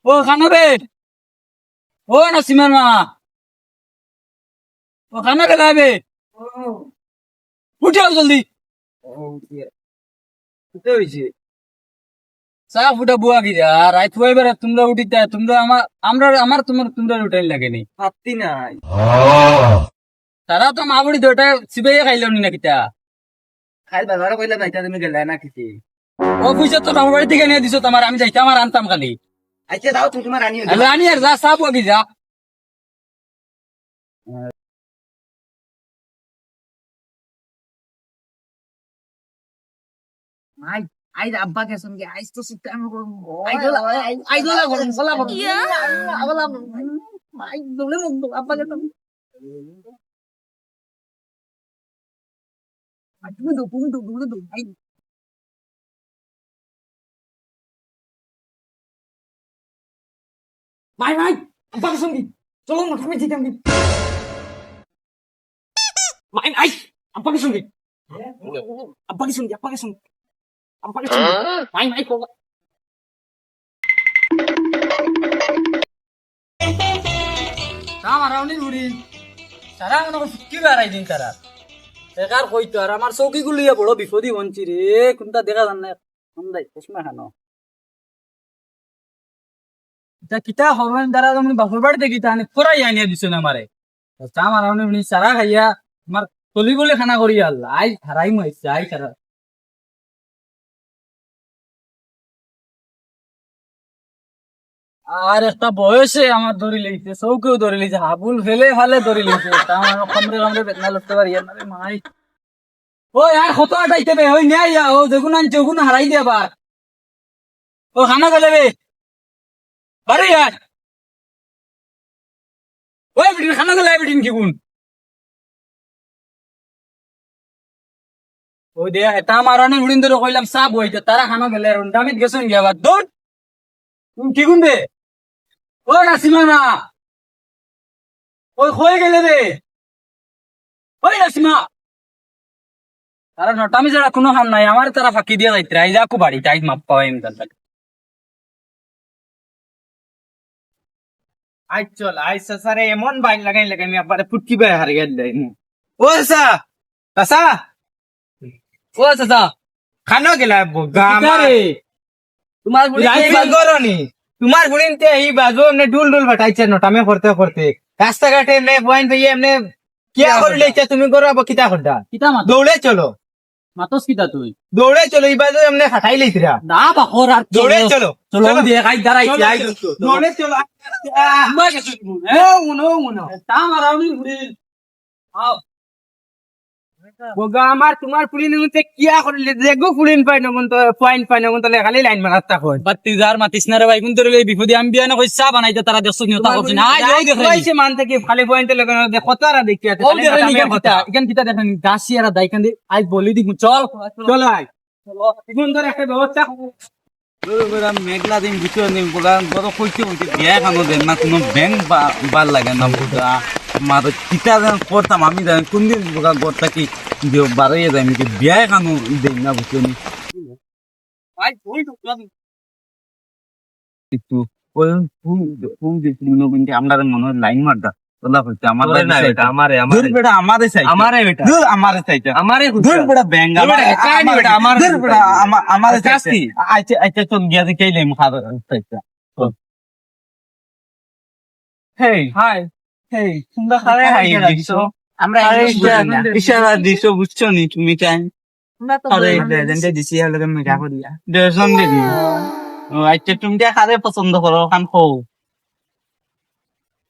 ও খানো রে, ও নাসিমার মা, ও খানা কে খাবে? উঠে আও জলদি। চা ফুটা বুয়া কি আর রাত হয়ে বেড়া তোমরা উঠিতে তোমরা আমার তোমরা উঠাই লাগেনি হাতি নাই তারা তো মা বুড়ি দুটা সিবাইয়া খাইলাম নি না কিতা খাই বাজারে কইলা না এটা তুমি গেলে না কিছু ও পয়সা তো আমার বাড়ি থেকে নিয়ে দিছো তোমার আমি যাইতাম আর আনতাম খালি আচ্ছা দাও তুমি তোমার রানী রানি আর যা চা বুয়া কি যা আই আই আব্বা কে সঙ্গে আইস তো সুতে আমি আই দোলা গরম বলা বলা বলা আই দোলে মুখ আব্বা কে সঙ্গে আই তুমি দো আই ভাই ভাই আব্বা কে সঙ্গে চলো না আমি জিতাম কি ভাই আই আব্বা কে সঙ্গে আব্বা কে সঙ্গে ভাই ভাই কো আমার রাউনি বুড়ি সারা মনে কি বেড়াই দিন তারা বেকার কইতো আর আমার চৌকি গুলিয়া বড় বিপদই বঞ্চি রে কোনটা দেখা যান না সন্ধ্যায় চশমা খানো এটা কিতা হরণ দ্বারা তুমি বাপর বাড়িতে কিতা আনি ফরাই আনিয়া দিছো না আমারে আমার রাউনি বুড়ি সারা খাইয়া আমার চলি বলে খানা করি আল্লাহ আই হারাই মাইছে আই সারা আর একটা বয়সে আমার ধরি লেগেছে চৌকেও ধরি লেগেছে হাবুল ফেলে ফালে ধরি লেগেছে তা আমার কামড়ে কামড়ে বেদনা লড়তে পারি না রে মাই ওই আর কত আটাইতে বে ওই নেই ও দেখুন আনছে ওগুন হারাই দিয়ে আবার ও খানা গেলে বে বারে আর ওই বিটিন খানা গেলে বিটিন কি গুণ ওই দে এটা আমার অনেক উড়িন ধরে কইলাম সাপ হইতে তারা খানা গেলে দামিত গেছেন গিয়ে আবার দৌড় তুমি কি গুণ বে ও নাসিমা না ওই হয়ে গেলে রে ওই নাসিমা তারা নটামি ছাড়া কোনো কাম নাই আমার তারা ফাঁকি দিয়ে যাইতে আই যাকো বাড়ি তাই মাপ পাওয়াই আমি তার আই চল আই সারে এমন বাইন লাগাই আমি আবার ফুটকি বাই হার গেল ও সা সা ও চাচা খানো গেলা তোমার গরনি তোমার বুড়িন তে এই বাজো এমনি ডুল ফাটাইছে নটামে করতে করতে রাস্তাঘাটে এমনি পয়েন্ট পেয়ে এমনি কিয়া করলে তুমি করো কিতা করতা কিতা মাত দৌড়ে চলো মাতস কিতা তুই দৌড়ে চলো এই বাজো এমনি ফাটাই লইছিরা না বাখর আর দৌড়ে চলো চলো দিয়ে গাই দাঁড়াইছি আই দৌড়ে চলো মই গেছো নো তা মারাউনি ঘুরি আও বগা আমার তোমার পুলিন মতে কিয়া করলে যেগো পুলিন পাই না তো পয়েন্ট পাই না তো খালি লাইন মারাতা হয় বাত্তি যার মাতিস না রে ভাই কোন তোরে বিপদে আমি বিয়া না কইছা বানাইতে তারা দেশ নিয়তা করছ না আই ওই দেখে কইছে মান থেকে খালি পয়েন্ট লাগে দেখো তারা দেখিয়া ও দেখে নি কথা এখান কিতা দেখেন দাসিয়ারা দাইকান দি আই বলি দি চল চলো আই সুন্দর একটা ব্যবস্থা মেঘলা দিন ভিতর নেই বড় কইতে হইতে বিয়া খানো দেন না কোনো ব্যাংক বার লাগে না বুঝা মার কিতা করতাম আমি জানি কোন দিন গড়টা কি বাড়াইয়া যায় আমি বিয়া খানো দেন না বুঝছো নি একটু আমরা মনে হয় লাইন মারদা তোলা হচ্ছে আমার আমারে চাই আমারে চাইটা আমারে বেটা ব্যাংক আমারে চাইছি আচ্ছা আচ্ছা চল গিয়া দেখে খাবার চাইটা হেই হাই হেই তোমরা খারে হাই দিছো আমরা ইশারা দিছো বুঝছো নি তুমি টাইম আরে দেনটা দিছি হলে আমি রাখো দিয়া দেজন দিদি ও আচ্ছা তুমি খারে পছন্দ করো খান খাও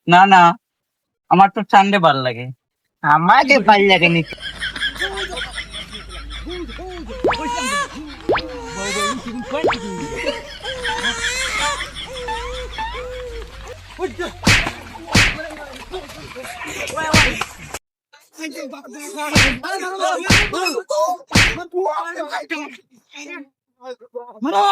না না আমার তো ঠান্ডে ভালো লাগে আমাকে ভালো লাগে নি মারো